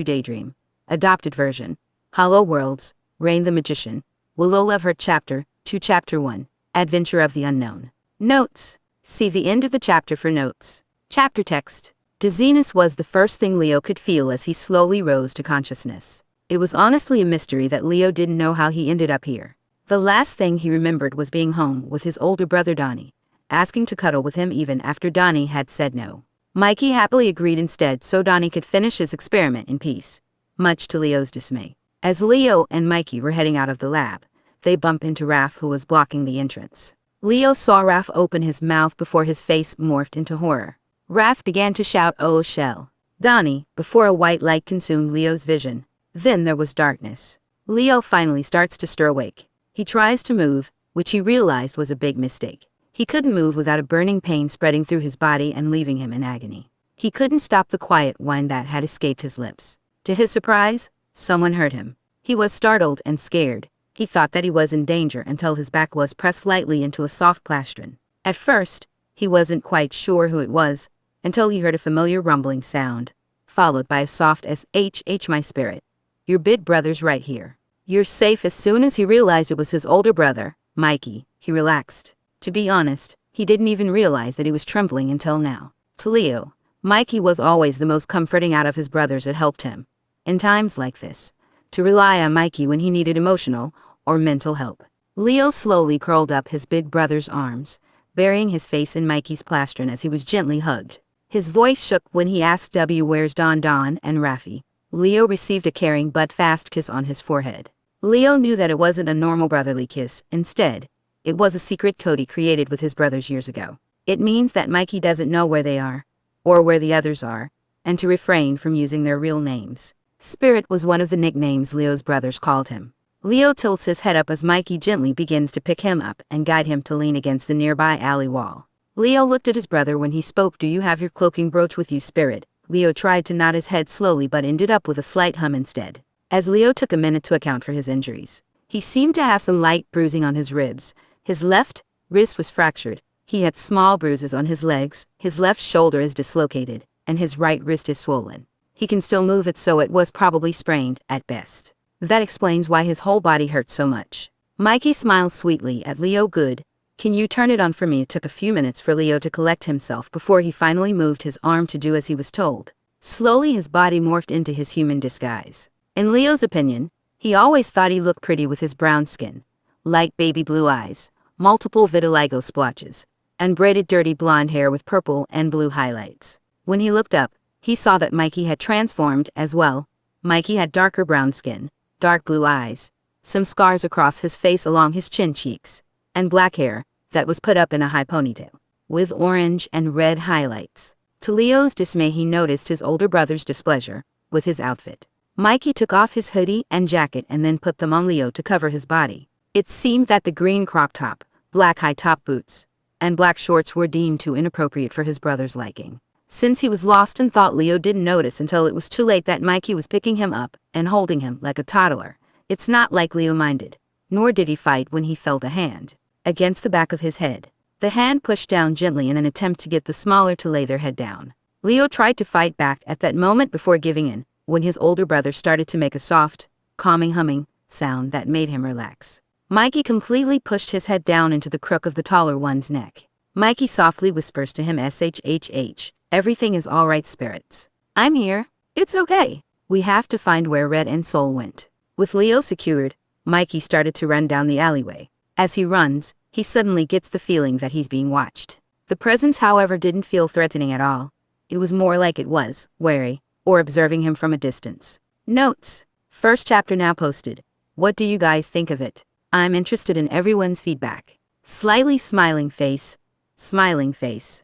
Daydream. Adopted version. HollowWorlds, Rain the Magician. WillowLoveHeart Chapter 2 Chapter 1. Adventure of the Unknown. Notes. See the end of the chapter for notes. Chapter text. Dizziness was the first thing Leo could feel as he slowly rose to consciousness. It was honestly a mystery that Leo didn't know how he ended up here. The last thing he remembered was being home with his older brother Donnie, asking to cuddle with him even after Donnie had said no. Mikey happily agreed instead so Donnie could finish his experiment in peace, much to Leo's dismay. As Leo and Mikey were heading out of the lab, they bump into Raph, who was blocking the entrance. Leo saw Raph open his mouth before his face morphed into horror. Raph began to shout, "Oh, Shell." Donnie, before a white light consumed Leo's vision. Then there was darkness. Leo finally starts to stir awake. He tries to move, which he realized was a big mistake. He couldn't move without a burning pain spreading through his body and leaving him in agony. He couldn't stop the quiet whine that had escaped his lips. To his surprise, someone heard him. He was startled and scared. He thought that he was in danger until his back was pressed lightly into a soft plastron. At first, he wasn't quite sure who it was, until he heard a familiar rumbling sound, followed by a soft "SHH, my spirit. Your big brother's right here. You're safe." As soon as he realized it was his older brother, Mikey, he relaxed. To be honest, he didn't even realize that he was trembling until now. To Leo, Mikey was always the most comforting out of his brothers. It helped him, in times like this, to rely on Mikey when he needed emotional or mental help. Leo slowly curled up his big brother's arms, burying his face in Mikey's plastron as he was gently hugged. His voice shook when he asked, "Where's Don and Rafi?" Leo received a caring but fast kiss on his forehead. Leo knew that it wasn't a normal brotherly kiss. Instead, it was a secret code he created with his brothers years ago. It means that Mikey doesn't know where they are, or where the others are, and to refrain from using their real names. Spirit was one of the nicknames Leo's brothers called him. Leo tilts his head up as Mikey gently begins to pick him up and guide him to lean against the nearby alley wall. Leo looked at his brother when he spoke. "Do you have your cloaking brooch with you, Spirit?" Leo tried to nod his head slowly but ended up with a slight hum instead. As Leo took a minute to account for his injuries, he seemed to have some light bruising on his ribs. His left wrist was fractured. He had small bruises on his legs. His left shoulder is dislocated, and his right wrist is swollen. He can still move it, so it was probably sprained at best. That explains why his whole body hurts so much. Mikey smiled sweetly at Leo. "Good. Can you turn it on for me?" It took a few minutes for Leo to collect himself before he finally moved his arm to do as he was told. Slowly his body morphed into his human disguise. In Leo's opinion, he always thought he looked pretty with his brown skin, light baby blue eyes, multiple vitiligo splotches, and braided dirty blonde hair with purple and blue highlights. When he looked up, he saw that Mikey had transformed as well. Mikey had darker brown skin, dark blue eyes, some scars across his face along his chin cheeks, and black hair that was put up in a high ponytail, with orange and red highlights. To Leo's dismay, he noticed his older brother's displeasure with his outfit. Mikey took off his hoodie and jacket and then put them on Leo to cover his body. It seemed that the green crop top, black high-top boots, and black shorts were deemed too inappropriate for his brother's liking. Since he was lost in thought, Leo didn't notice until it was too late that Mikey was picking him up and holding him like a toddler. It's not like Leo minded, nor did he fight when he felt a hand against the back of his head. The hand pushed down gently in an attempt to get the smaller to lay their head down. Leo tried to fight back at that moment before giving in, when his older brother started to make a soft, calming humming sound that made him relax. Mikey completely pushed his head down into the crook of the taller one's neck. Mikey softly whispers to him, "SHHH, everything is all right, spirits. I'm here. It's okay. We have to find where Red and Soul went." With Leo secured, Mikey started to run down the alleyway. As he runs, he suddenly gets the feeling that he's being watched. The presence, however, didn't feel threatening at all. It was more like it was wary, or observing him from a distance. Notes. First chapter now posted. What do you guys think of it? I'm interested in everyone's feedback. Slightly smiling face. Smiling face.